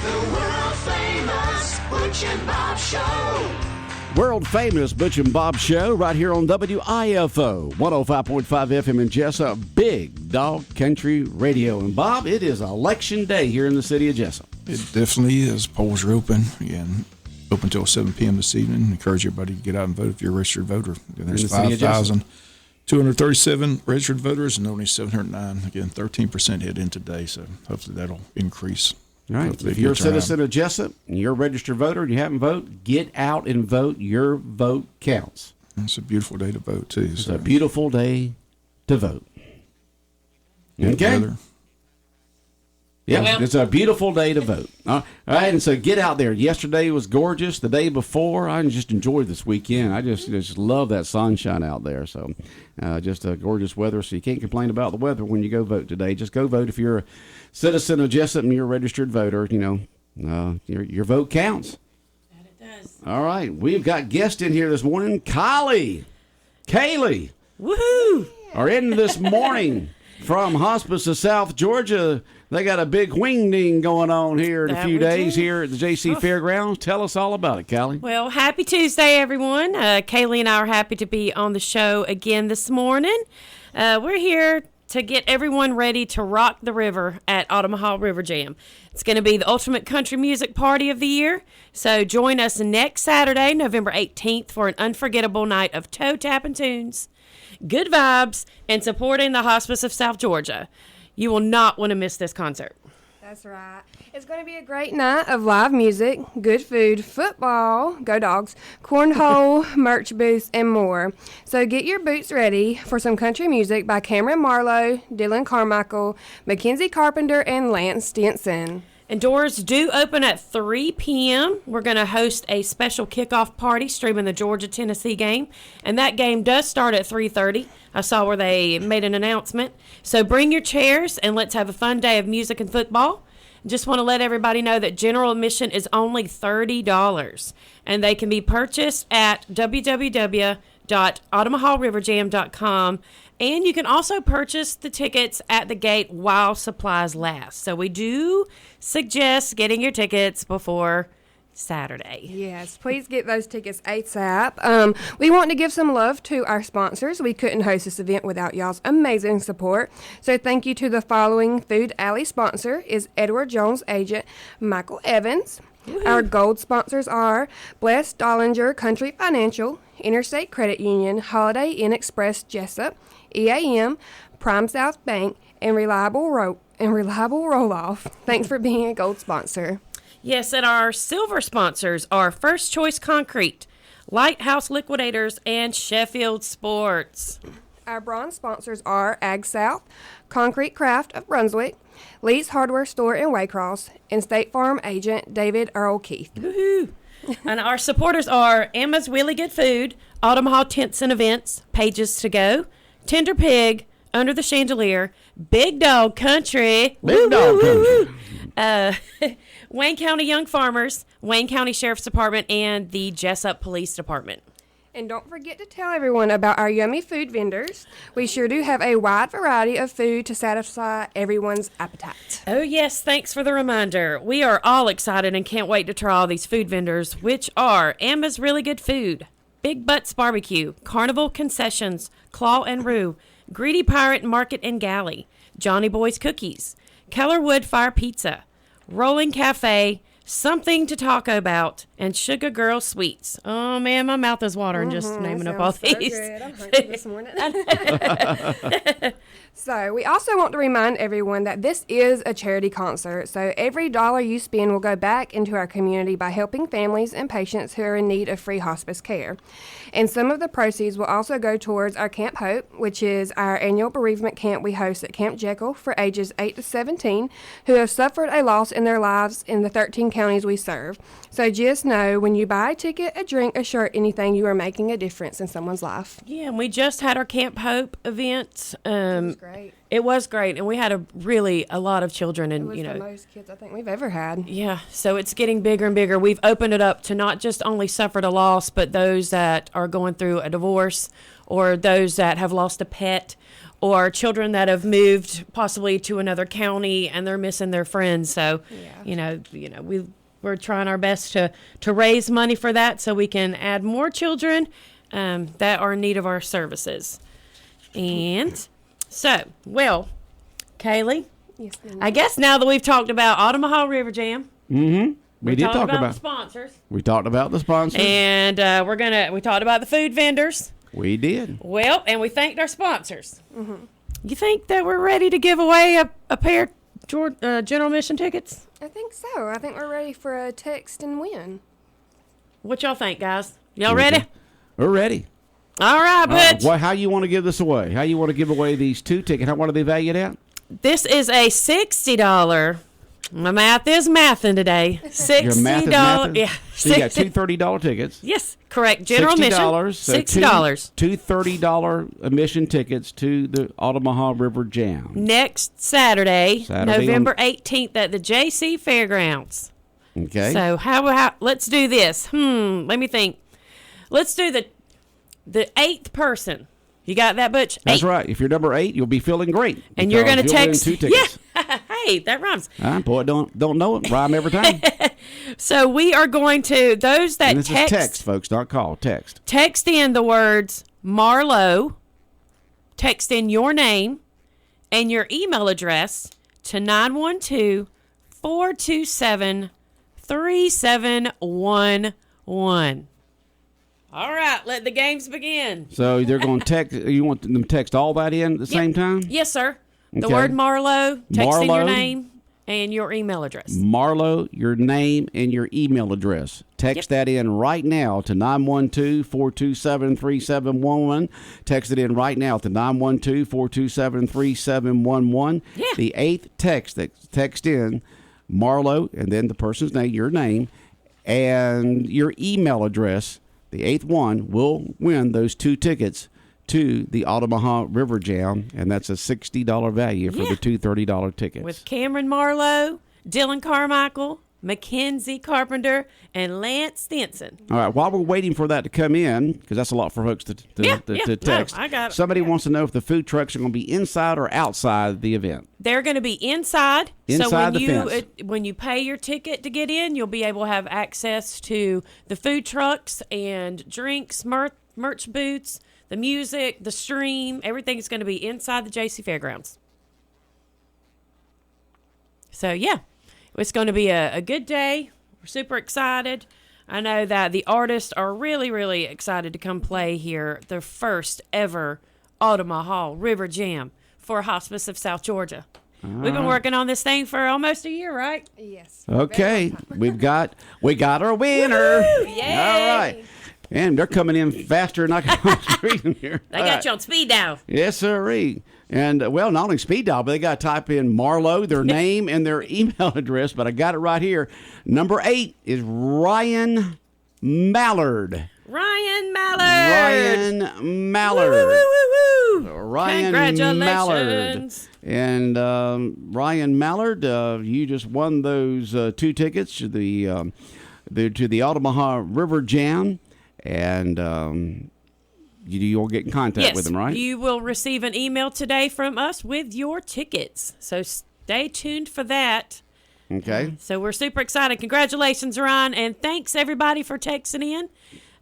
The world famous Butch and Bob Show. World famous Butch and Bob Show right here on WIFO 105.5 FM in Jesup, Big Dog Country Radio. And Bob, it is election day here in the city of Jesup. It definitely is. Polls are open. Again, open until 7 p.m. this evening. Encourage everybody to get out and vote if you're a registered voter. There's 5,237 registered voters and only 709. Again, 13% hit in today, so hopefully that'll increase. All right. If you're a citizen of Jesup and you're a registered voter and you haven't voted, get out and vote. Your vote counts. It's a beautiful day to vote, too. It's a beautiful day to vote. Okay. Yeah, it's a beautiful day to vote. All right, and so get out there. Yesterday was gorgeous. The day before, I just enjoyed this weekend. I just love that sunshine out there. So just a gorgeous weather. So you can't complain about the weather when you go vote today. Just go vote if you're a citizen of Jesup and you're a registered voter. You know, your vote counts. That it does. All right, we've got guests in here this morning. Kaylee, woohoo, are in this morning from Hospice of South Georgia. They got a big wing ding going on here in a few days here at the JC Fairgrounds. Tell us all about it, Callie. Well, happy Tuesday, everyone. Kaylee and I are happy to be on the show again this morning. We're here to get everyone ready to rock the river at Omaha River Jam. It's going to be the ultimate country music party of the year. So join us next Saturday, November 18th, for an unforgettable night of toe tapping tunes, good vibes, and supporting the Hospice of South Georgia. You will not want to miss this concert. That's right. It's going to be a great night of live music, good food, football, go dogs, cornhole, merch booths, and more. So get your boots ready for some country music by Cameron Marlowe, Dylan Carmichael, Mackenzie Carpenter, and Lance Stinson. And doors do open at 3 p.m. We're going to host a special kickoff party streaming the Georgia-Tennessee game. And that game does start at 3:30. I saw where they made an announcement. So bring your chairs and let's have a fun day of music and football. Just want to let everybody know that general admission is only $30. And they can be purchased at www.omaha.riverjam.com. And you can also purchase the tickets at the gate while supplies last. So we do suggest getting your tickets before Saturday. Yes, please get those tickets ASAP. We want to give some love to our sponsors. We couldn't host this event without y'all's amazing support. So thank you to the following Food Alley sponsor is Edward Jones agent Michael Evans. Woo-hoo. Our gold sponsors are Bless Dollinger Country Financial, Interstate Credit Union, Holiday Inn Express Jesup, EAM, Prime South Bank, and Reliable Roll-Off. Thanks for being a gold sponsor. Yes, and our silver sponsors are First Choice Concrete, Lighthouse Liquidators, and Sheffield Sports. Our bronze sponsors are Ag South, Concrete Craft of Brunswick, Lee's Hardware Store in Waycross, and State Farm agent David Earl Keith. Woohoo! And our supporters are Emma's Really Good Food, Omaha Tents and Events, Pages to Go, Tender Pig, Under the Chandelier, Big Dog Country, Big Dog Country, Wayne County Young Farmers, Wayne County Sheriff's Department, and the Jesup Police Department. And don't forget to tell everyone about our yummy food vendors. We sure do have a wide variety of food to satisfy everyone's appetite. Oh, yes. Thanks for the reminder. We are all excited and can't wait to try all these food vendors, which are Emma's Really Good Food, Big Butts Barbecue, Carnival Concessions, Claw and Roo, Greedy Pirate Market and Galley, Johnny Boy's Cookies, Kellerwood Fire Pizza, Rolling Cafe, Something to Talk About, and Sugar Girl Sweets. Oh, man, my mouth is watering just naming up all these. Good. I'm hungry this morning. So we also want to remind everyone that this is a charity concert. So every dollar you spend will go back into our community by helping families and patients who are in need of free hospice care. And some of the proceeds will also go towards our Camp Hope, which is our annual bereavement camp we host at Camp Jekyll for ages 8 to 17 who have suffered a loss in their lives in the 13 counties we serve. So just know when you buy a ticket, a drink, a shirt, anything, you are making a difference in someone's life. Yeah, and we just had our Camp Hope event. It was great. It was great, and we had a lot of children, and it was the most kids I think we've ever had. Yeah, so it's getting bigger and bigger. We've opened it up to not just only suffered a loss, but those that are going through a divorce, or those that have lost a pet, or children that have moved possibly to another county and they're missing their friends. So, we're trying our best to raise money for that so we can add more children that are in need of our services. And so, well, Kaylee, Yes, ma'am. I guess now that we've talked about Omaha River Jam, We did talked talk about about the sponsors, we talked about the sponsors. and we talked about the food vendors. We did. Well, and we thanked our sponsors. You think that we're ready to give away a pair of General Mission tickets? I think so. I think we're ready for a text and win. What y'all think, guys? Y'all ready? We're ready. All right, Butch. How you want to give this away? How you want to give away these 2 tickets? What are they valued at? This is a $60. My math is mathing today. $60. Your math is mathing? Yeah. So you got 2 $30 tickets. Yes, correct. General Mission. $60. Two $30 admission tickets to the Omaha River Jam. Next Saturday November on- 18th at the JC Fairgrounds. Okay. So how let's do this. Let me think. Let's do the 8th person. You got that, Butch? That's 8. right. If you're number 8, you'll be feeling great. And you're because going to you'll win text 2 tickets. Yeah. Hey, that rhymes. Boy, don't know it. Rhyme every time. So we are going to those that And this is text, folks, not call. Text. Text in the words Marlowe. Text in your name and your email address to 912-427-3711. All right, let the games begin. So they're going to text. You want them to text all that in at the same time? Yes, sir. The Okay. word Marlowe, text in your Marlowe. name and your email address. Marlowe, your name and your email address. Text that in right now to 912-427-3711. Text it in right now to 912-427-3711. Yeah. The 8th text in Marlowe and then the person's name, your name, and your email address. The 8th one will win those 2 tickets to the Omaha River Jam, and that's a $60 value for the 2 $30 tickets. With Cameron Marlowe, Dylan Carmichael, Mackenzie Carpenter, and Lance Stinson. All right, while we're waiting for that to come in, because that's a lot for folks to text. No, I got it. Somebody wants to know if the food trucks are going to be inside or outside the event. They're going to be inside. So Inside when the fence. when you pay your ticket to get in, you'll be able to have access to the food trucks and drinks, merch booths, the music, the stream. Everything's going to be inside the JC Fairgrounds. So, yeah, it's going to be a good day. We're super excited. I know that the artists are really, really excited to come play here, the first ever Omaha River Jam for Hospice of South Georgia. We've been working on this thing for almost a year, right? Yes. Okay, we got our winner. Yay! All right, and they're coming in faster than I can read here. They got you on speed dial. Yes, sirree. And, well, not only speed dial, but they got to type in Marlowe, their name, and their email address. But I got it right here. Number 8 is Ryan Mallard. Ryan Mallard. Ryan Mallard. Woo, woo, woo, woo. Ryan Congratulations. Mallard. And Ryan Mallard, you just won those 2 tickets to the Omaha River Jam. And you'll get in contact with them, right? You will receive an email today from us with your tickets. So stay tuned for that. Okay. So we're super excited. Congratulations, Ryan. And thanks, everybody, for texting in.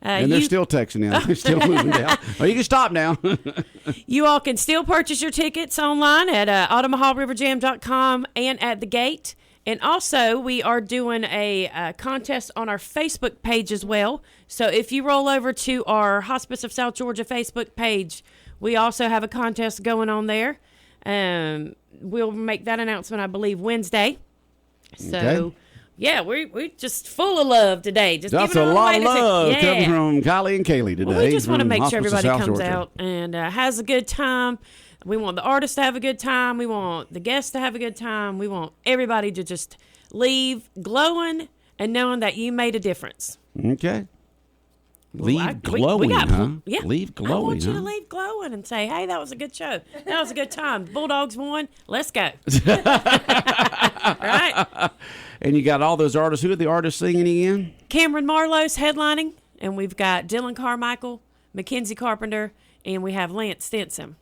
And they're still texting in. They're still moving down. Oh, you can stop now. You all can still purchase your tickets online at OmahaRiverJam.com and at the gate. And also, we are doing a contest on our Facebook page as well. So if you roll over to our Hospice of South Georgia Facebook page, we also have a contest going on there. We'll make that announcement, I believe, Wednesday. So, Okay. yeah, we're just full of love today. Just That's giving a all lot away of to love yeah. coming from Kylie and Kaylee today. Well, we just want to from make sure Hospice of everybody South comes Georgia. out and has a good time. We want the artists to have a good time. We want the guests to have a good time. We want everybody to just leave glowing and knowing that you made a difference. Okay. Well, Leave glowing, huh? Yeah. Leave glowing, I want you huh? to leave glowing and say, hey, that was a good show. That was a good time. Bulldogs won. Let's go. Right? And you got all those artists. Who are the artists singing again? Cameron Marlowe's headlining, and we've got Dylan Carmichael, Mackenzie Carpenter, and we have Lance Stinson.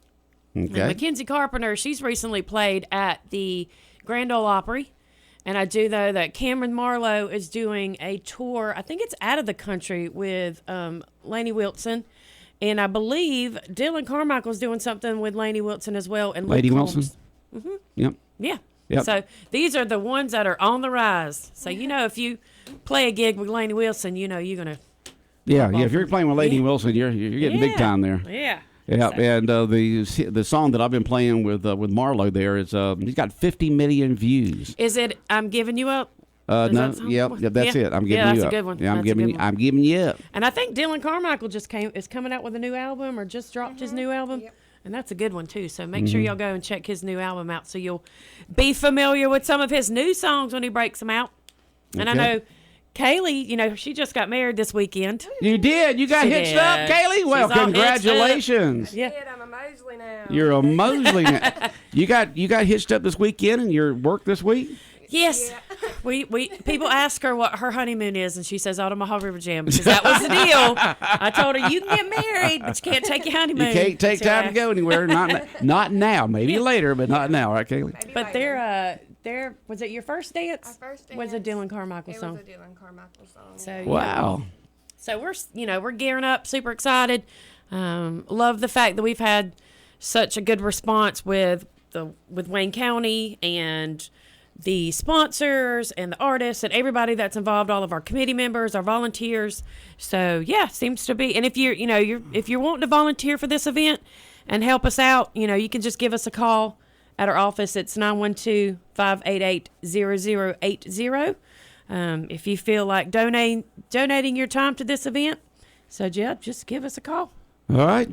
And Okay. Mackenzie Carpenter, she's recently played at the Grand Ole Opry. And I do know that Cameron Marlowe is doing a tour. I think it's out of the country with Lainey Wilson. And I believe Dylan Carmichael's doing something with Lainey Wilson as well. And Lady Luke Wilson? Combs. Mm-hmm. Yep. Yeah. Yep. So these are the ones that are on the rise. So, if you play a gig with Lainey Wilson, you're going to. Yeah. If you're playing with Lady Yeah. Wilson, you're getting big time there. Yeah. Yeah, So- and the song that I've been playing with Marlo there is he's got 50 million views. Is it I'm Giving You Up? Is No, that song? yep, that's Yeah. it. I'm giving Yeah, you that's up. a good one. Yeah, I'm That's a giving good you. one. I'm giving you up. And I think Dylan Carmichael is coming out with a new album or just dropped his new album. Yep. And that's a good one, too. So make sure y'all go and check his new album out so you'll be familiar with some of his new songs when he breaks them out. And I Okay. know Kaylee, she just got married this weekend. You did. You got She hitched did. up, Kaylee. Well, She's all hitched up. congratulations. Yeah. Kid, I'm a Mosley now. You're a Mosley. Now. You got hitched up this weekend and your work this week. Yes. We people ask her what her honeymoon is, and she says Omaha River Jam because that was the deal. I told her you can get married, but you can't take your honeymoon. You can't take So time I- to go anywhere. Not now. Maybe later, but not now. Right, Kaylee? Maybe But later. they're was it your first dance? Our first Was a dance, Dylan Carmichael It song. was a Dylan Carmichael song. So yeah. Wow. So we're gearing up, super excited. Love the fact that we've had such a good response with Wayne County and the sponsors and the artists and everybody that's involved, all of our committee members, our volunteers. So yeah, seems to be. And if if you're wanting to volunteer for this event and help us out, you can just give us a call at our office. It's 912-588-0080. If you feel like donating your time to this event, so yeah, just give us a call. All right.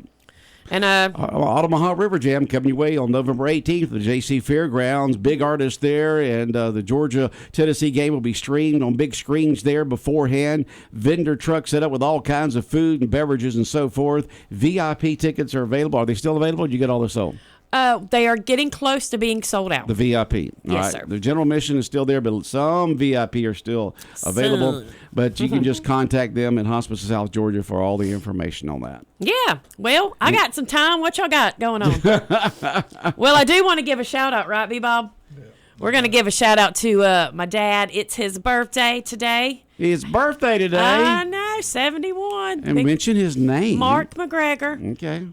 And Omaha River Jam coming your way on November 18th at the JC Fairgrounds. Big artists there, and the Georgia-Tennessee game will be streamed on big screens there beforehand. Vendor trucks set up with all kinds of food and beverages and so forth. VIP tickets are available. Are they still available? Did you get all this sold? they are getting close to being sold out. The VIP. All Yes, right. sir. The general admission is still there, but some VIP are still available. Some. But you can just contact them in Hospice of South Georgia for all the information on that. Yeah. Well, I got some time. What y'all got going on? Well, I do want to give a shout out, right, B-Bob? We're going to give a shout out to my dad. It's his birthday today. His birthday today. I know, 71. And Big mention his name. Mark McGregor. Okay.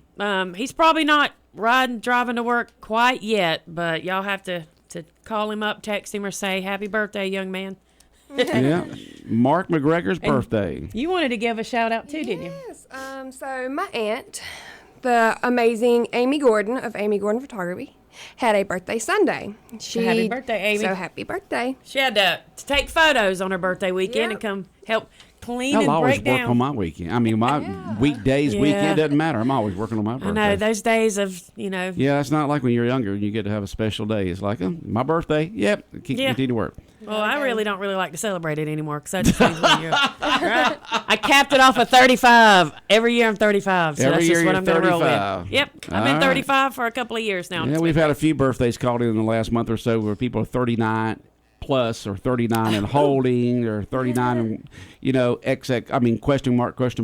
He's probably not driving to work quite yet, but y'all have to call him up, text him, or say, happy birthday, young man. Yeah. Mark McGregor's birthday. You wanted to give a shout out too, didn't you? Yes. So my aunt, the amazing Amy Gordon of Amy Gordon Photography, had a birthday Sunday. Happy birthday, Amy. So happy birthday. She had to take photos on her birthday weekend and Yep. come help clean I'll and always break work down. on my weekend. I mean, my weekdays, Yeah. weekend, doesn't matter. I'm always working on my birthday. I know, those days of, Yeah, it's not like when you're younger and you get to have a special day. It's like, my birthday, yep, continue to work. well, I really don't like to celebrate it anymore because I just think right? I capped it off at 35. Every year I'm 35, so Every that's year just what you're I'm going to roll 35. with. Yep, I've All been right. 35 for a couple of years now. Yeah, we've had a few birthdays called in the last month or so where people are 39 plus or 39 and holding or 39 and, XX, question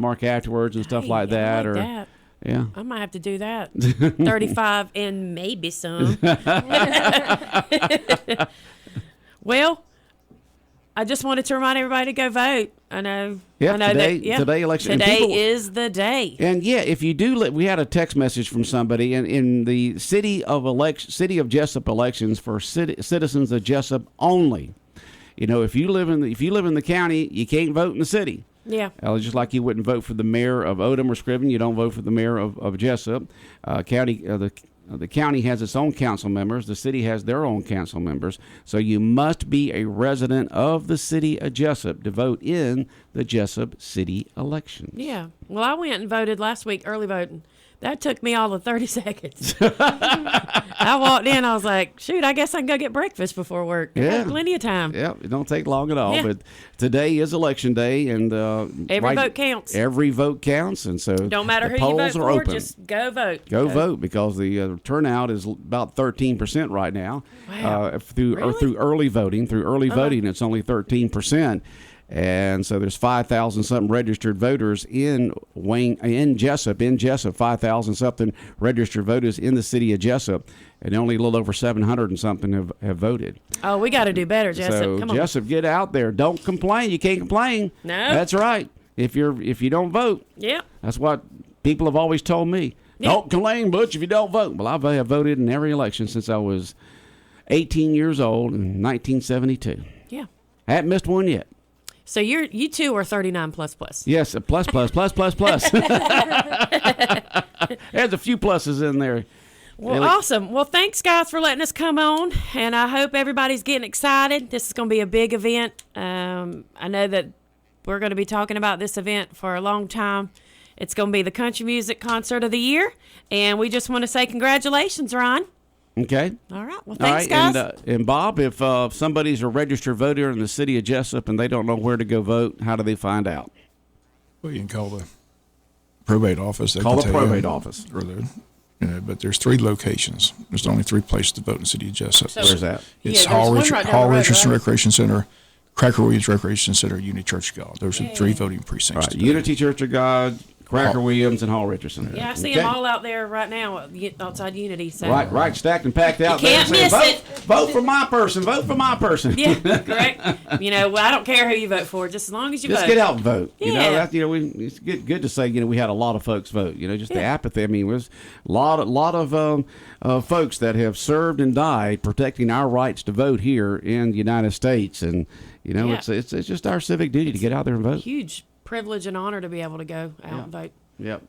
mark afterwards and stuff Hey, like I that. like or that. Yeah. I might have to do that. 35 and maybe some. Well, I just wanted to remind everybody to go vote. I know. Yeah, I know today election. And Today people- is the day. And yeah, if you do, we had a text message from somebody in the city of Jesup elections for citizens of Jesup only. If you live in the county, you can't vote in the city. Yeah. Just like you wouldn't vote for the mayor of Odom or Scriven, you don't vote for the mayor of Jesup. The county has its own council members. The city has their own council members. So you must be a resident of the city of Jesup to vote in the Jesup city elections. Yeah. Well, I went and voted last week, early voting. That took me all of 30 seconds. I walked in, I was like, shoot, I guess I can go get breakfast before work. I Yeah. had plenty of time. Yeah, it don't take long at all. Yeah. But today is election day, and Every vote counts. Every vote counts, and so Don't matter the who you vote polls are for, open. just go vote. Go vote because the turnout is about 13% right now. Wow. Through Really? early voting, it's only 13%. And so there's 5,000 something registered voters in Jesup, 5,000 something registered voters in the city of Jesup, and only a little over 700 and something have voted. Oh, we got to do better, Jesup. So Come on. Jesup, get out there. Don't complain. You can't complain. No. That's right. If you don't vote. Yep. That's what people have always told me. Yep. Don't complain, Butch, if you don't vote. Well, I have voted in every election since I was 18 years old in 1972. Yeah. I haven't missed one yet. So you two are 39 plus. Yes, a plus. There's a few pluses in there. Well, awesome. Well, thanks, guys, for letting us come on, and I hope everybody's getting excited. This is going to be a big event. I know that we're going to be talking about this event for a long time. It's going to be the Country Music Concert of the Year, and we just want to say congratulations, Ron. Okay. All right. Well, thanks, guys. And Bob, if somebody's a registered voter in the city of Jesup and they don't know where to go vote, how do they find out? Well, you can call the probate office. Call the probate office. But there's 3 locations. There's only 3 places to vote in the city of Jesup. Where's that? It's Yeah, Hall, there's one right down Hall the road, Richardson right? Recreation Center, Cracker Williams Recreation Center, Unity Church of God. Those are 3 voting precincts. Right. Unity Church of God, Cracker Williams, and Hall Richardson. Yeah, I see Okay. them all out there right now outside Unity. So. Right, stacked and packed out You can't there. miss it. Vote for my person. Vote for my person. Yeah, correct. Well, I don't care who you vote for, just as long as you Just vote. get out and vote. Yeah. It's good to say. We had a lot of folks vote. Just the apathy. I mean, there's a lot of folks that have served and died protecting our rights to vote here in the United States, and it's just our civic duty to get out there and vote. Huge privilege and honor to be able to go out and vote. Yep,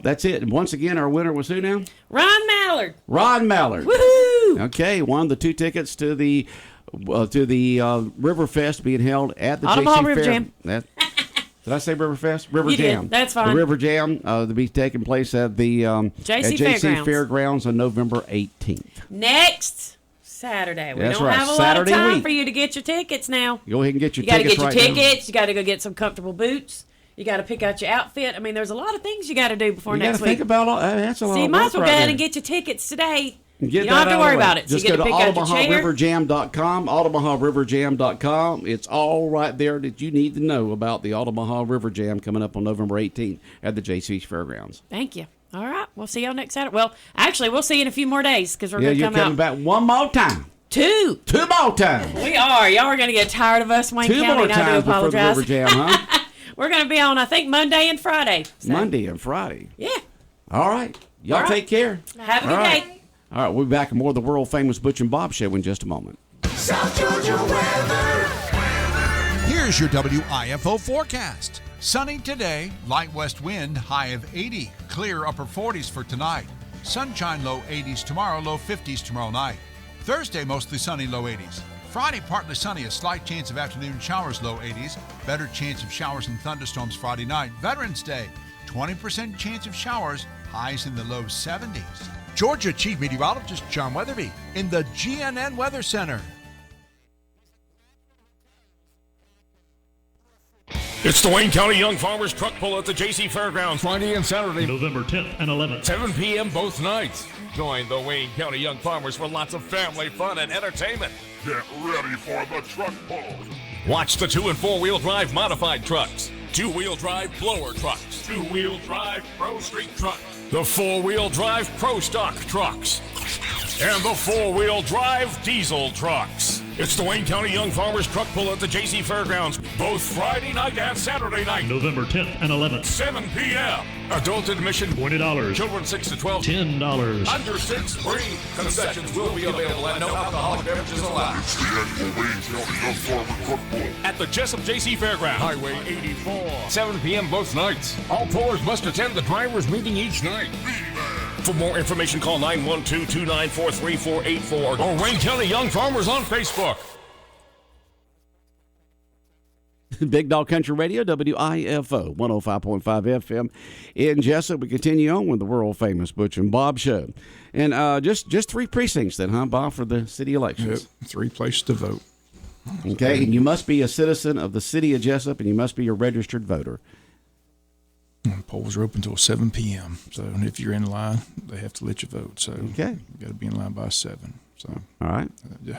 that's it. And once again, our winner was who now? Ron Mallard. Ron Mallard. Woohoo! Okay, won the 2 tickets to the River Fest being held at the Ottawa JC River Fair. Jam. Did I say River Fest? River You did. Jam. That's fine. The River Jam to be taking place at the JC Fairgrounds on November 18th. Next Saturday. We That's don't right. have a Saturday lot of time week. for you to get your tickets now. Go ahead and get your You got to tickets get your right now. tickets. You got to go get some comfortable boots. You got to pick out your outfit. I mean, there's a lot of things you got to do before You got next to week. think about all that's a lot So you of might work as well right go ahead there. and get your tickets today. Get You don't that have to out worry of the way. about it. So Just you get go to to pick out your chair. OmahaRiverJam.com, OmahaRiverJam.com. It's all right there that you need to know about the Omaha River Jam coming up on November 18th at the JC Fairgrounds. Thank you. All right. We'll see y'all next Saturday. Well, actually, we'll see you in a few more days because we're going to You're come coming out. back one more time. 2. 2 more times. We are. Y'all are going to get tired of us, Wayne 2 County, more and I do times before the apologize. River Jam, huh? We're going to be on, I think, Monday and Friday. So, Monday and Friday. Yeah. All right. Y'all All right. take care. Have a good All right. day. All right. We'll be back with more of the world famous Butch and Bob show in just a moment. South Georgia weather. Here's your WIFO forecast. Sunny today, light west wind, high of 80. Clear upper 40s for tonight. Sunshine, low 80s tomorrow, low 50s tomorrow night. Thursday, mostly sunny, low 80s. Friday, partly sunny, a slight chance of afternoon showers, low 80s. Better chance of showers and thunderstorms Friday night. Veterans Day, 20% chance of showers, highs in the low 70s. Georgia Chief Meteorologist John Weatherby in the GNN Weather Center. It's the Wayne County Young Farmers Truck Pull at the JC Fairgrounds Friday and Saturday, November 10th and 11th. 7 p.m. both nights. Join the Wayne County Young Farmers for lots of family fun and entertainment. Get ready for the truck pull. Watch the 2- and 4-wheel drive modified trucks, 2-wheel drive blower trucks, 2-wheel drive pro street trucks, the 4-wheel drive pro stock trucks, and the 4-wheel drive diesel trucks. It's the Wayne County Young Farmers Truck Pull at the JC Fairgrounds, both Friday night and Saturday night, November 10th and 11th. 7 p.m. Adult admission $20. Children 6 to 12. $10. Under 6 free. Concessions will be available and no alcoholic beverages allowed. It's the annual Wayne County Young Farmer Truck Pull. At the Jesup JC Fairground, Highway 84. 7 p.m. both nights. All pullers must attend the drivers meeting each night. For more information, call 912-294-3484 or Wayne County Young Farmers on Facebook. Big Dog Country Radio, WIFO, 105.5 FM in Jesup. We continue on with the world famous Butch and Bob show. And just 3 precincts then, huh, Bob, for the city elections? Yep, 3 places to vote. Okay, and you must be a citizen of the city of Jesup, and you must be a registered voter. Polls are open until 7 p.m. So if you're in line, they have to let you vote. So Okay. you got to be in line by 7. So All right.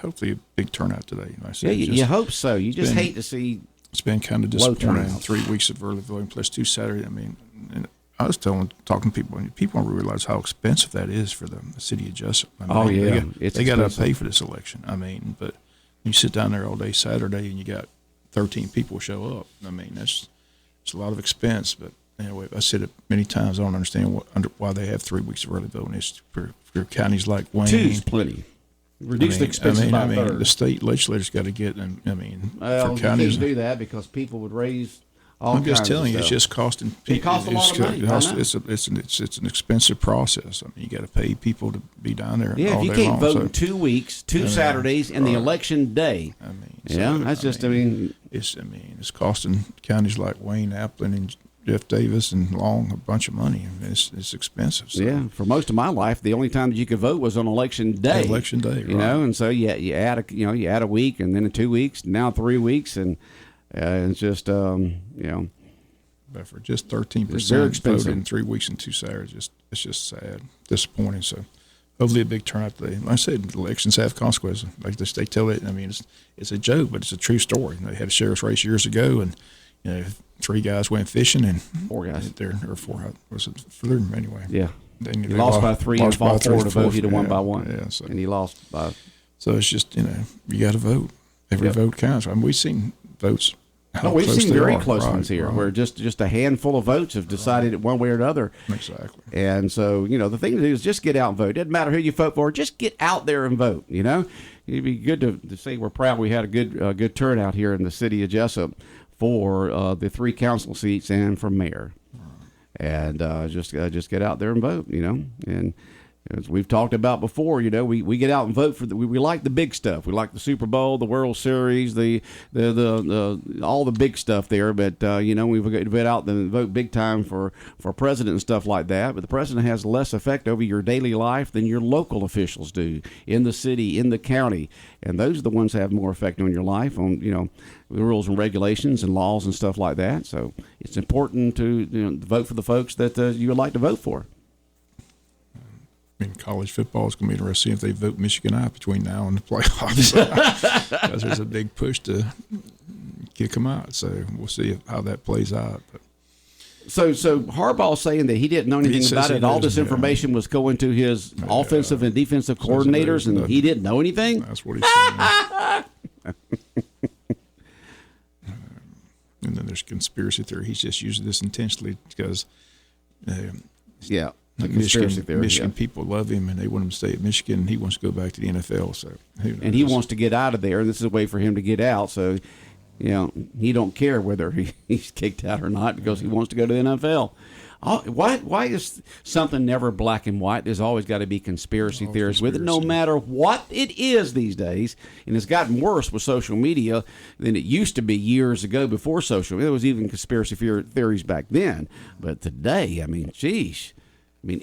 hopefully a big turnout today. Like I Yeah, said, you hope so. You just been- hate to see it's been kind of Low disappointing. turnout. 3 weeks of early voting plus 2 Saturday. I mean, and I was talking to people don't realize how expensive that is for the city of Jesup. I mean, Oh, yeah. they got to pay for this election. I mean, but you sit down there all day Saturday and you got 13 people show up. I mean, it's a lot of expense. But anyway, I said it many times. I don't understand why they have 3 weeks of early voting. It's for counties like Wayne. Two's plenty. Reduce the expenses by a third. The state legislators got to get. For Well, counties, you can't do that because people would raise all I'm just kinds telling of you, it's stuff. just costing people. It costs a lot of money. I know. It's an expensive process. I mean, you got to pay people to be down there Yeah, all if you day can't long. vote in 2 weeks, two Saturdays, and the election day. I mean, it's costing counties like Wayne, Appleton, and Jeff Davis and Long a bunch of money. I mean, it's expensive. So. Yeah, for most of my life, the only time that you could vote was on election day. Election day, you know, and so you add a week, and then in 2 weeks, now 3 weeks, and it's just But for just 13% It's very expensive. voted in 3 weeks and 2 Saturdays, it's just sad, disappointing. So hopefully a big turnout today. Like I said, elections have consequences. Like they tell it. I mean, it's a joke, but it's a true story. They had a sheriff's race years ago, and 3 guys went fishing, and 4 guys. Or 4. Was it 4 anyway? Yeah. They He lost by 3 and lost by fought 3 4 to vote. fourth. He won by Yeah, 1. yeah, so. And he lost by. So it's just you got to vote. Every vote counts. I mean, we've seen votes. No, we've seen very close Right, ones here, right. where just a handful of votes have decided it one way or another. Exactly. And so, the thing to do is just get out and vote. It doesn't matter who you vote for, just get out there and vote. It'd be good to say we're proud we had a good turnout here in the city of Jesup for the 3 council seats and for mayor. And just get out there and vote. And as we've talked about before, we get out and vote for we like the big stuff. We like the Super Bowl, the World Series, the all the big stuff there. But we get out and vote big time for president and stuff like that. But the president has less effect over your daily life than your local officials do in the city, in the county, and those are the ones that have more effect on your life, on the rules and regulations and laws and stuff like that. So it's important to vote for the folks that you would like to vote for. I mean, college football is going to be interesting if they vote Michigan out between now and the playoffs. Because there's a big push to kick them out. So we'll see how that plays out. But. So Harbaugh's saying that he didn't know anything about it. All this information was going to his offensive and defensive coordinators, and he didn't know anything? That's what he's saying. And then there's conspiracy theory. He's just using this intentionally because Michigan people love him, and they want him to stay at Michigan. And he wants to go back to the NFL. So and he wants to get out of there, and this is a way for him to get out. So, he don't care whether he's kicked out or not because he wants to go to the NFL. Why is something never black and white? There's always got to be conspiracy theories with it, no matter what it is these days. And it's gotten worse with social media than it used to be years ago before social media. There was even conspiracy theories back then. But today, geez.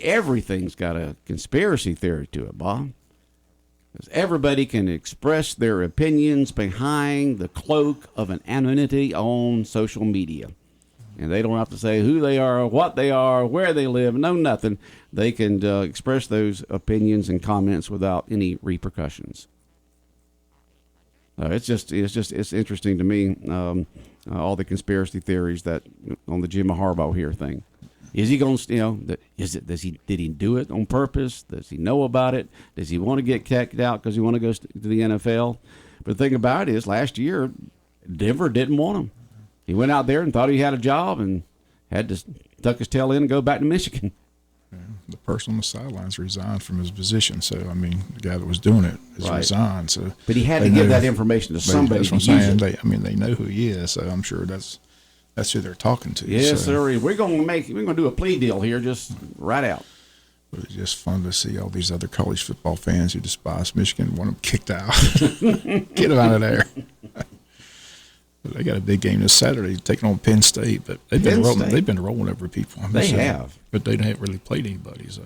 Everything's got a conspiracy theory to it, Bob. Because everybody can express their opinions behind the cloak of an anonymity on social media. And they don't have to say who they are, what they are, where they live, no nothing. They can express those opinions and comments without any repercussions. It's interesting to me, all the conspiracy theories that on the Jim Harbaugh here thing. Is he going to, did he do it on purpose? Does he know about it? Does he want to get kicked out because he want to go to the NFL? But the thing about it is last year, Denver didn't want him. He went out there and thought he had a job and had to tuck his tail in and go back to Michigan. Yeah, the person on the sidelines resigned from his position. So, the guy that was doing it has resigned. So, but he had to give that information to somebody. That's what I'm saying. They know who he is. So I'm sure that's who they're talking to. Yes, sir. We're going to do a plea deal here, just right out. But it's just fun to see all these other college football fans who despise Michigan want them kicked out. Get them out of there. They got a big game this Saturday, taking on Penn State, but they've been rolling over people. They have, but they haven't really played anybody. So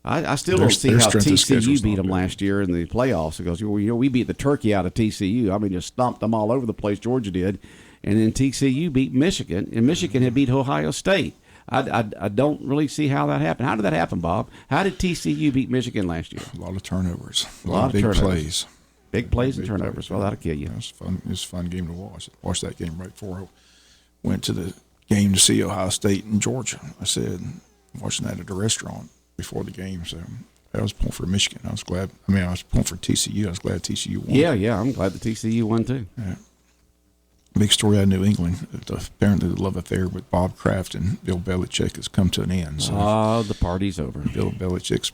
I still don't see how TCU beat them last year in the playoffs. Because we beat the turkey out of TCU. Just stomped them all over the place. Georgia did, and then TCU beat Michigan, and Michigan had beat Ohio State. I don't really see how that happened. How did that happen, Bob? How did TCU beat Michigan last year? A lot of turnovers, a lot of big plays. Big plays and Big turnovers. plays, Well, yeah. that'll kill you. It's fun. It's a fun game to watch. I watched that game right before I went to the game to see Ohio State and Georgia. I said, watching that at the restaurant before the game. So I was pulling for Michigan. I was glad. I mean, I was pulling for TCU. I was glad TCU won. Yeah. I'm glad the TCU won too. Yeah. Big story out of New England. Apparently, the love affair with Bob Kraft and Bill Belichick has come to an end. So The party's over. Bill Belichick's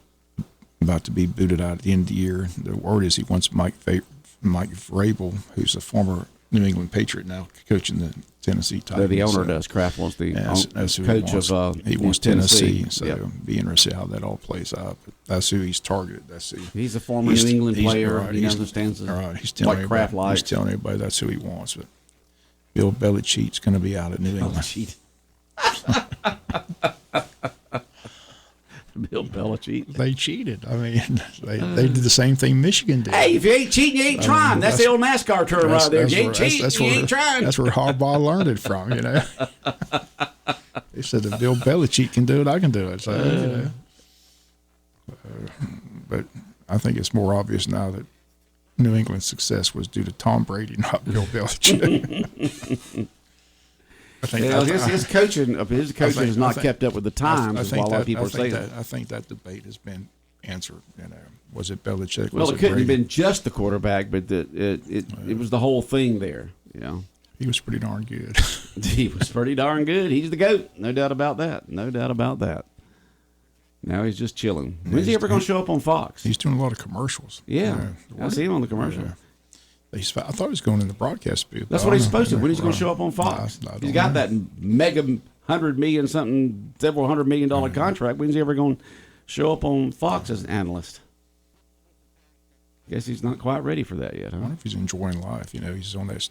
about to be booted out at the end of the year. The word is he wants Mike Vrabel, who's a former New England Patriot, now coaching the Tennessee Titans. The owner does. Kraft wants the that's who coach he wants. of He wants Tennessee. So Yep. be interested how that all plays out. But that's who he's targeted. That's who. He's a former New England player. Right, He understands all right. He's telling what Kraft everybody, likes. he's telling everybody that's who he wants. But Bill Belichick's going to be out at New England. Belichick. Bill Belichick. They cheated. I mean, they did the same thing Michigan did. Hey, if you ain't cheating, you ain't trying. That's the old NASCAR term right there. You ain't cheating, you ain't trying. That's where Harbaugh learned it from, you know. They said if Bill Belichick can do it, I can do it. So, you know. But I think it's more obvious now that New England's success was due to Tom Brady, not Bill Belichick. His coaching has not kept up with the times. Is what a lot of people are saying. I think that debate has been answered. You know, was it Belichick? Well, Was it couldn't have Brady? been just the quarterback, but it was the whole thing there. You know, He was pretty darn good. he was pretty darn good. He's the GOAT, no doubt about that. No doubt about that. Now he's just chilling. When's he ever going to show up on Fox? He's doing a lot of commercials. Yeah, I see him on the commercial. Yeah. I thought he was going in the broadcast booth. That's what he's supposed to. When he's going to show up on Fox? I don't He's got know. that mega $100 million something, several $100 million contract. When's he ever going to show up on Fox as an analyst? Guess he's not quite ready for that yet, I huh? wonder if he's enjoying life. You know, he was on that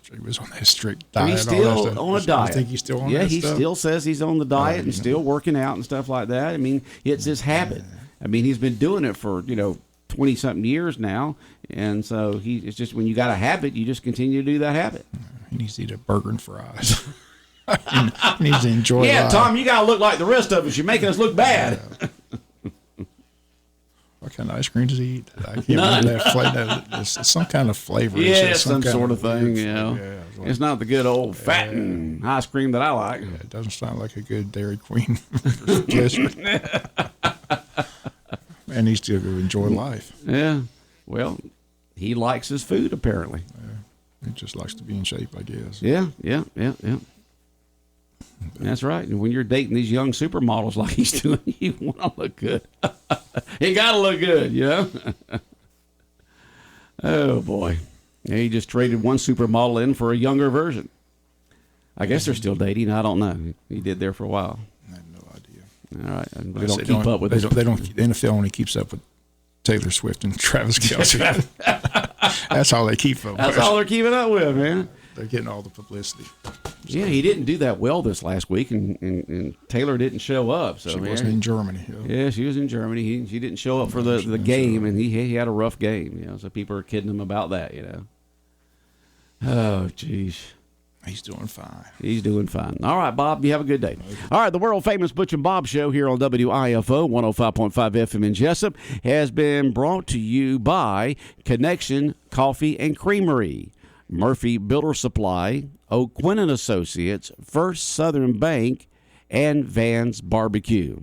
strict But diet. he's and all that still stuff. on a diet. I think he's still on Yeah, that he stuff? still says he's on the diet and still working out and stuff like that. I mean, it's his habit. I mean, he's been doing it for 20-something years now, and so it's just when you got a habit, you just continue to do that habit. He needs to eat a burger and fries. He needs to enjoy Yeah, life. Tom, you got to look like the rest of us. You're making us look bad. What kind of ice cream does he eat? I can't remember that flavor. It's some kind of flavor. Yeah, It's some kind sort of thing. weird Yeah, it's like- it's not the good old fattening ice cream that I like. It doesn't sound like a good Dairy Queen gesture. Man needs to enjoy life. Yeah, well, he likes his food apparently. He just likes to be in shape, I guess. Yeah. That's right. And when you're dating these young supermodels like he's doing, you want to look good. You got to look good, you know? Oh, boy. Yeah, he just traded one supermodel in for a younger version. I guess they're still dating. I don't know. He did there for a while. I have no idea. All right. And they I don't say keep up with they it. don't, they don't. The NFL only keeps up with Taylor Swift and Travis Kelce. That's all they keep up. That's with. all they're keeping up with, man. They're getting all the publicity. Yeah, he didn't do that well this last week, and Taylor didn't show up. So She man, wasn't in Germany. Yeah, she was in Germany. She didn't show up for the game, and he had a rough game. So people are kidding him about that. Oh, jeez. He's doing fine. He's doing fine. All right, Bob, you have a good day. All right, the world-famous Butch and Bob Show here on WIFO 105.5 FM in Jesup has been brought to you by Connection Coffee and Creamery, Murphy Builder Supply, O'Quinn & Associates, First Southern Bank, and Van's Barbecue.